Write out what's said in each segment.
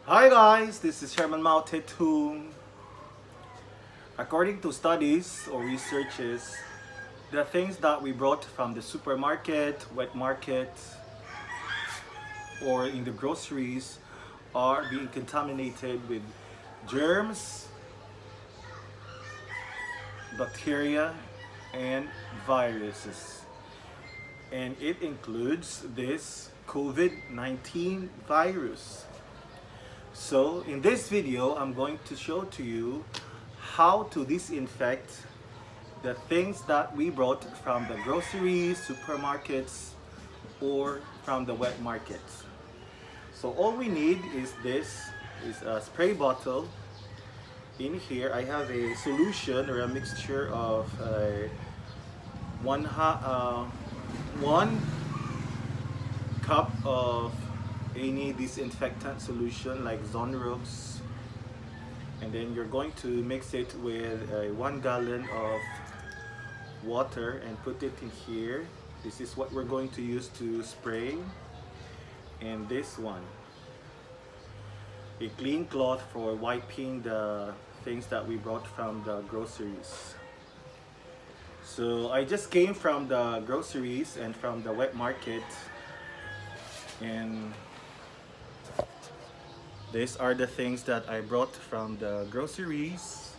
Hi guys, this is Chairman Mao Tetung. According to studies or researches, the things that we brought from the supermarket, wet market, or in the groceries are being contaminated with germs, bacteria, and viruses. And it includes this COVID-19 virus. So in this video, I'm going to show to you how to disinfect the things that we brought from the groceries, supermarkets, or from the wet markets. So all we need is a spray bottle. In here, I have a solution or a mixture of one cup of any disinfectant solution like Zonrox, and then you're going to mix it with 1 gallon of water and put it in here. This is what we're going to use to spray. And this one, a clean cloth for wiping the things that we brought from the groceries. So I just came from the groceries and from the wet market, and these are the things that I brought from the groceries.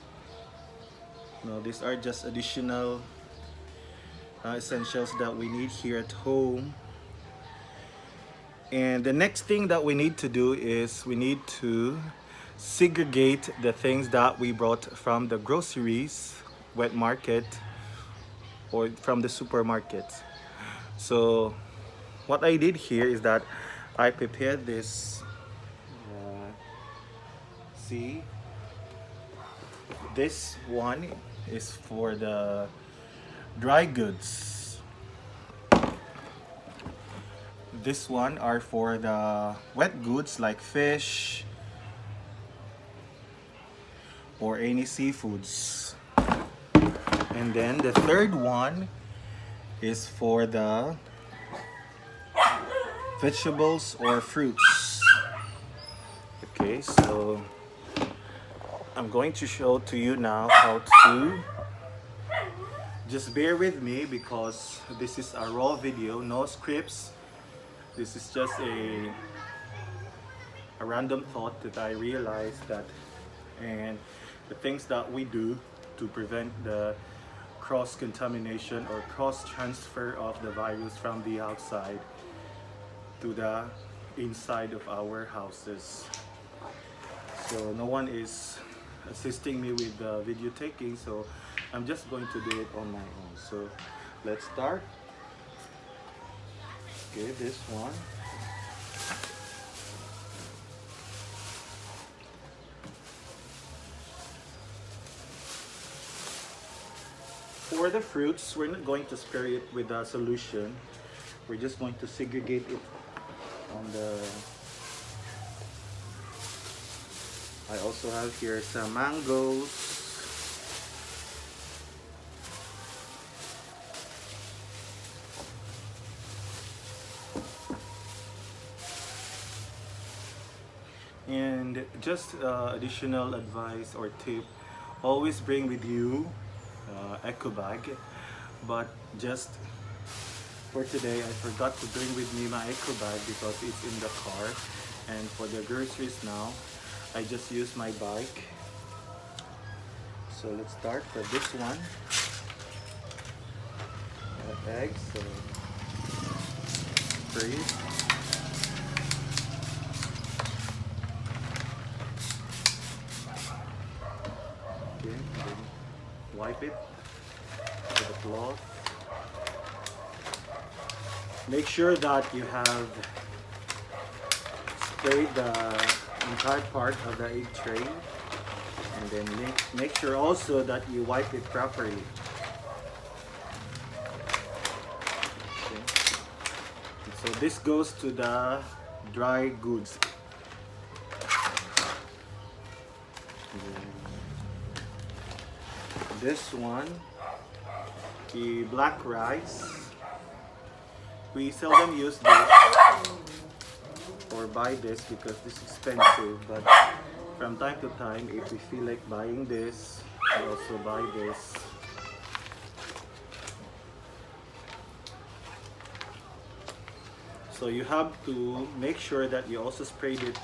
No, these are just additional essentials that we need here at home. And the next thing that we need to do is we need to segregate the things that we brought from the groceries, wet market, or from the supermarket. So what I did here is that I prepared this. See, this one is for the dry goods. This one are for the wet goods like fish or any seafoods. And then the third one is for the vegetables or fruits. Okay, so I'm going to show to you now how to. Just bear with me because this is a raw video, no scripts. This is just a random thought that I realized that, and the things that we do to prevent the cross-contamination or cross-transfer of the virus from the outside to the inside of our houses. So no one is assisting me with the video taking, so I'm just going to do it on my own. So let's start. Okay, this one. For the fruits, we're not going to spray it with a solution. We're just going to segregate it on the. I also have here some mangoes. And just additional advice or tip, always bring with you eco bag. But just for today, I forgot to bring with me my eco bag because it's in the car. And for the groceries now, I just use my bike. So let's start for this one. Eggs, so freeze. Okay, then wipe it with a cloth. Make sure that you have sprayed the entire part of the egg tray, and then make sure also that you wipe it properly. Okay. So this goes to the dry goods. This one, the black rice. We seldom use this for or buy this because this is expensive, but from time to time, if we feel like buying this, we also buy this. So you have to make sure that you also sprayed it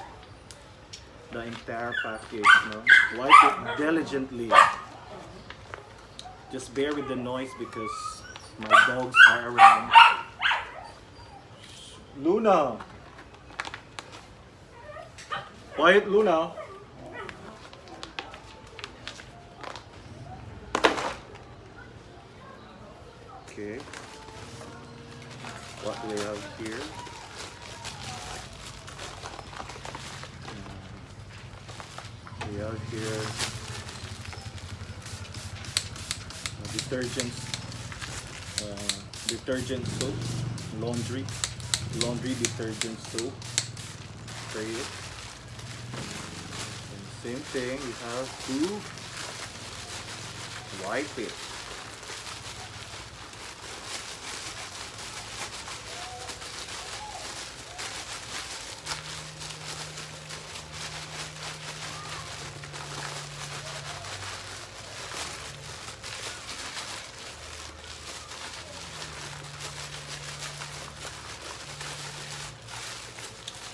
the entire package, no? Wipe it diligently. Just bear with the noise because my dogs are around. Luna! Quiet, Luna! Okay. What do we have here? We have here detergent soap, laundry detergent soap. Spray it. And same thing, you have to wipe it.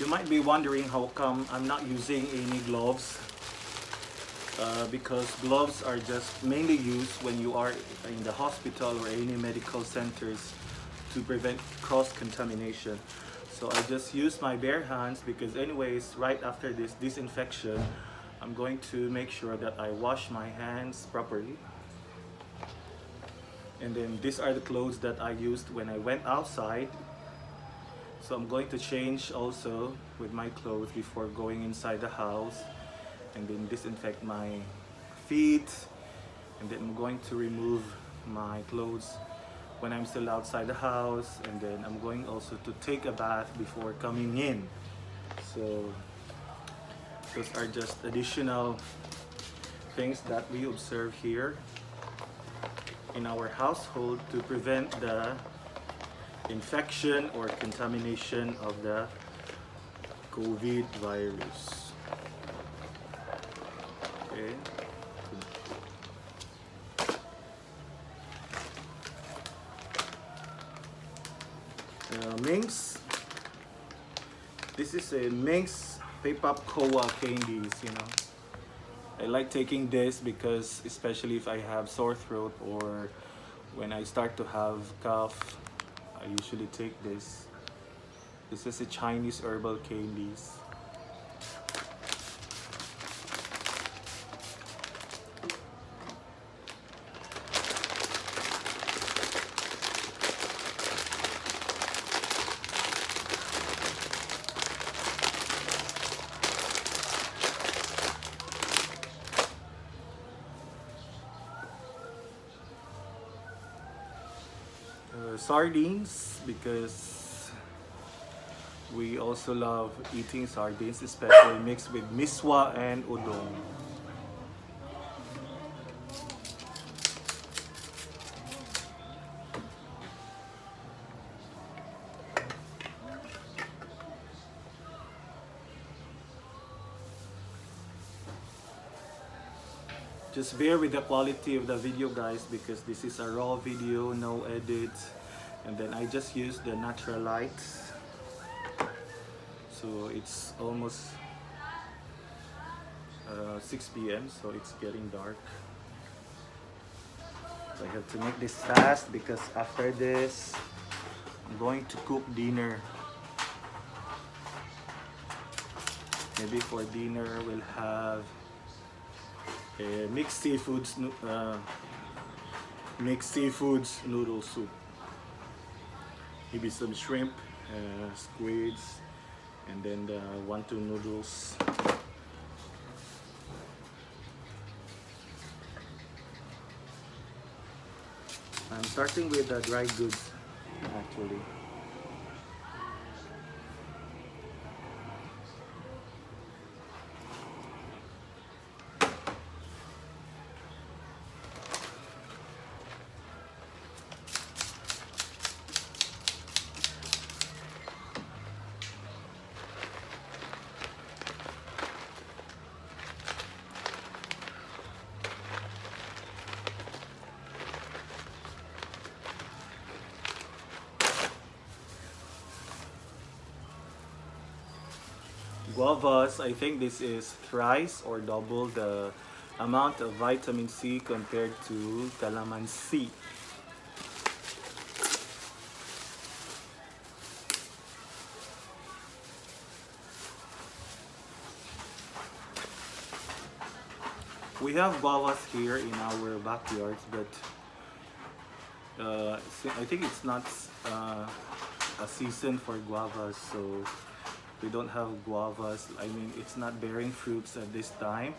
You might be wondering how come I'm not using any gloves. Because gloves are just mainly used when you are in the hospital or any medical centers to prevent cross-contamination. So I just use my bare hands because anyways, right after this disinfection, I'm going to make sure that I wash my hands properly. And then these are the clothes that I used when I went outside. So I'm going to change also with my clothes before going inside the house, and then disinfect my feet, and then I'm going to remove my clothes when I'm still outside the house, and then I'm going also to take a bath before coming in. So those are just additional things that we observe here in our household to prevent the infection or contamination of the COVID virus. Okay. Minx. This is a Minx Pay-Pop Koa candies, you know. I like taking this because especially if I have sore throat or when I start to have cough, I usually take this. This is a Chinese herbal candies. Sardines, because we also love eating sardines, especially mixed with miswa and udon. Just bear with the quality of the video, guys, because this is a raw video, no edits. And then I just use the natural light, so it's almost 6 p.m. so it's getting dark. So I have to make this fast because after this I'm going to cook dinner. Maybe for dinner we'll have a mixed seafoods noodle soup. Maybe some shrimp, squids, and then the wonton noodles. I'm starting with the dry goods, actually. Guavas, I think this is thrice or double the amount of vitamin C compared to calamansi. We have guavas here in our backyards, but I think it's not a season for guavas, so we don't have guavas. I mean, it's not bearing fruits at this time.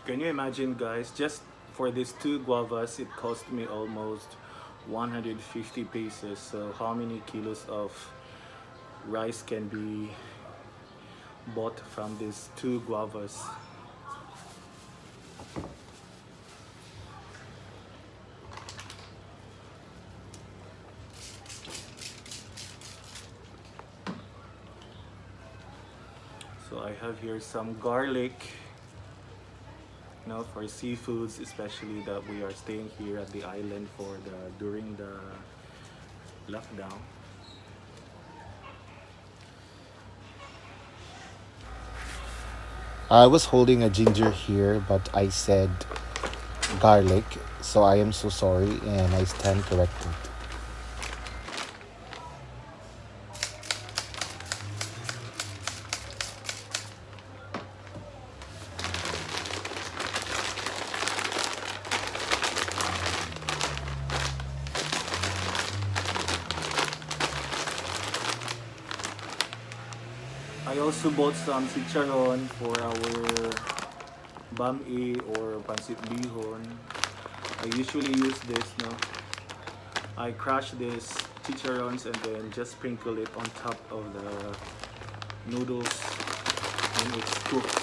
Can you imagine, guys, just for these two guavas it cost me almost 150 pesos. So how many kilos of rice can be bought from these two guavas? So I have here some garlic, for seafoods, especially that we are staying here at the island for during the lockdown. I was holding a ginger here, but I said garlic, so I am so sorry and I stand corrected. I also bought some chicharon for our bami or pancit bihon. I usually use this, no? I crush this chicharons and then just sprinkle it on top of the noodles when it's cooked.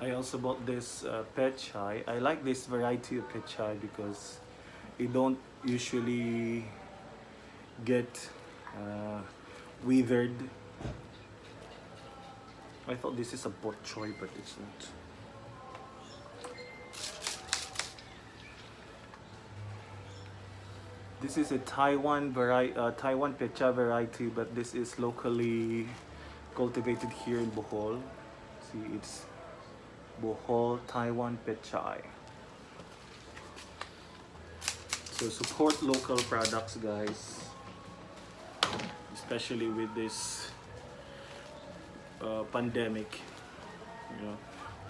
I also bought this pet chai. I like this variety of pet chai because it don't usually get withered. I thought this is a bok choy, but it's not. This is a Taiwan pet chai variety, but this is locally cultivated here in Bohol. See, it's Bohol Taiwan pet chai. So support local products, guys, especially with this pandemic.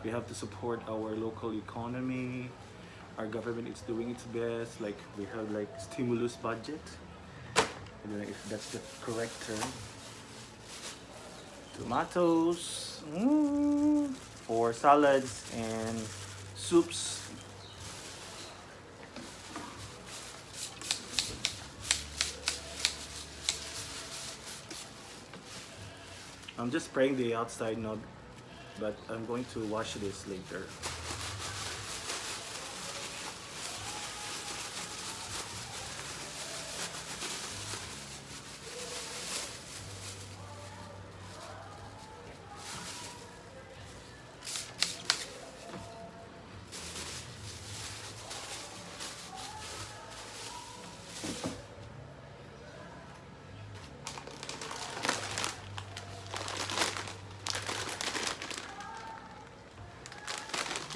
We have to support our local economy. Our government is doing its best. Like, we have like stimulus budget. I don't know if that's the correct term. Tomatoes for salads and soups. I'm just spraying the outside now, but I'm going to wash this later.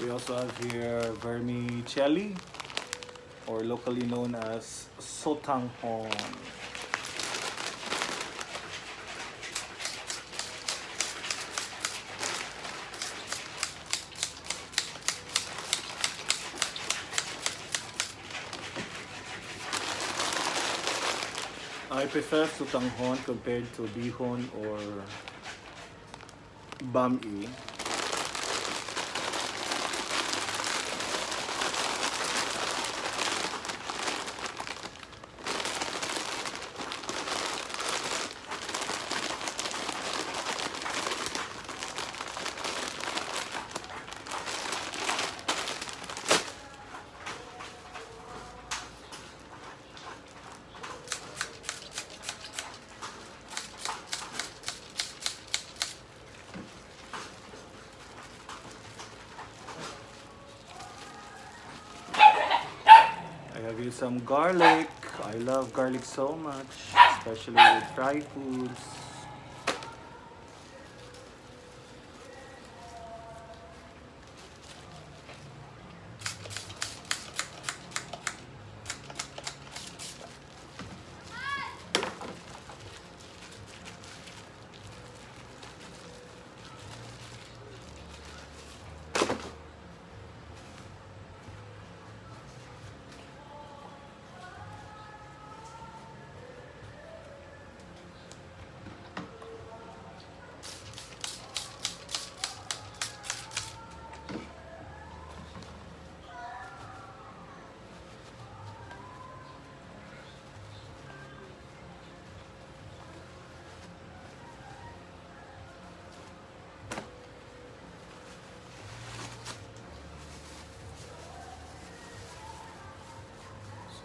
We also have here vermicelli, or locally known as sotanghon. I prefer sutanghon compared to bihon or bami. I have used some garlic. I love garlic so much, especially with fried foods.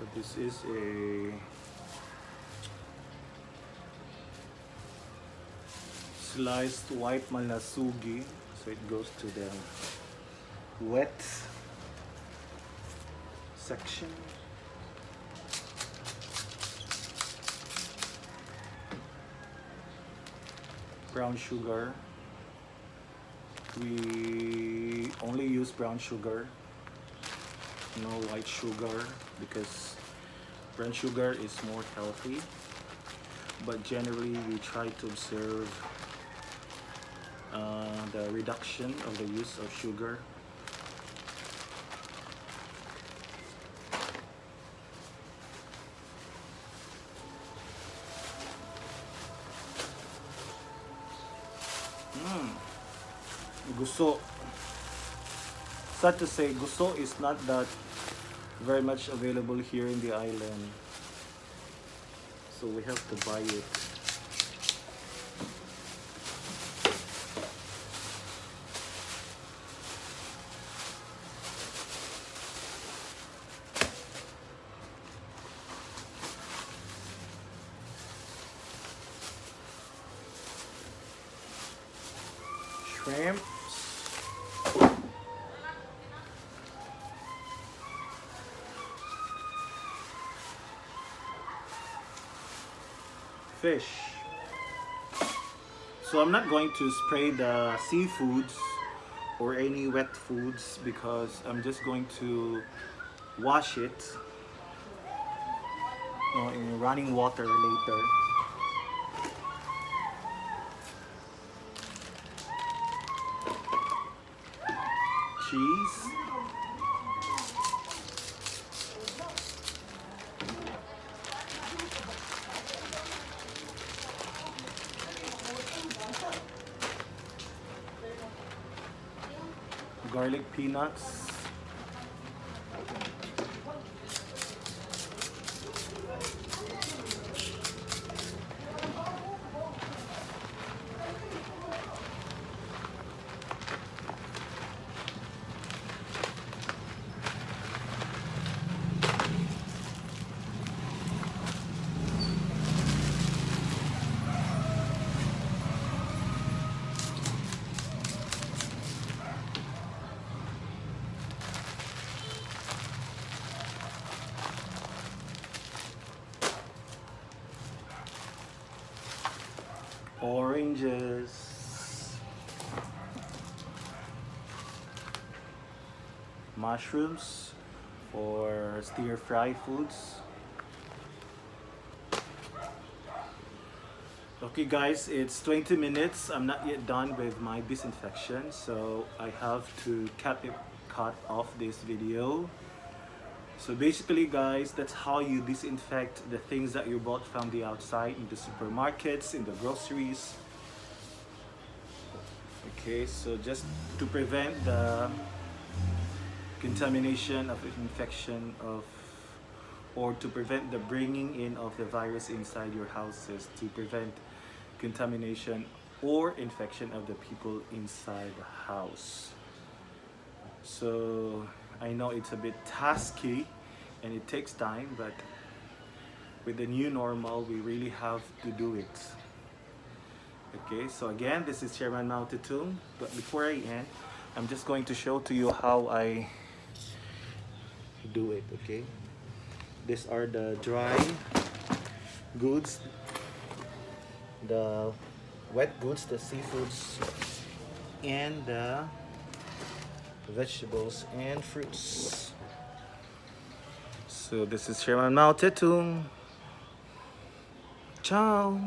So this is a sliced white malasugi. So it goes to the wet section. Brown sugar. We only use brown sugar, no white sugar, because brown sugar is more healthy, but generally we try to observe the reduction of the use of sugar. Guso. Sad to say, guso is not that very much available here in the island, so we have to buy it. Shrimp. Fish. So I'm not going to spray the seafoods or any wet foods because I'm just going to wash it in running water later. Cheese. Garlic peanuts. Oranges, mushrooms for stir fry foods. Okay guys, it's 20 minutes. I'm not yet done with my disinfection, so I have to cut off this video. So basically guys, that's how you disinfect the things that you bought from the outside in the supermarkets, in the groceries. Okay, so just to prevent the contamination of infection of, or to prevent the bringing in of the virus inside your houses, to prevent contamination or infection of the people inside the house. So I know it's a bit tasky and it takes time, but with the new normal we really have to do it. Okay, so again, this is Chairman Mautetun, but before I end, I'm just going to show to you how I do it. Okay, these are the dry goods, the wet goods, the seafoods, and the vegetables and fruits. So this is Chairman Mautetun. Ciao.